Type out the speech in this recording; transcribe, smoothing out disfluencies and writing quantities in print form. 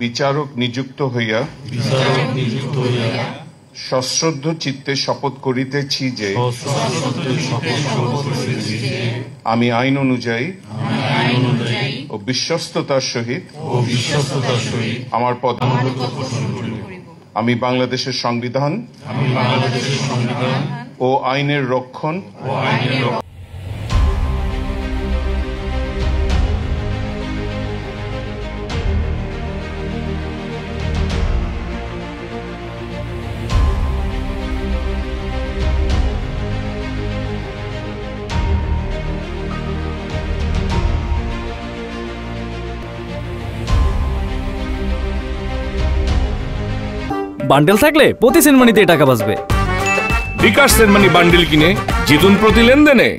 বিচারক নিযুক্ত হইয়া সশ্রদ্ধ চিত্তে শপথ করিতেছি যে আমি আইন অনুযায়ী ও বিশ্বস্ততার সহিত আমার পদ আমি বাংলাদেশের সংবিধান ও আইনের রক্ষণ বান্ডেল থাকলে প্রতি সেনমানিতে টাকা বাঁচবে। বিকাশ সেনমানি বান্ডেল কিনে জিতুন প্রতি লেনদেনে।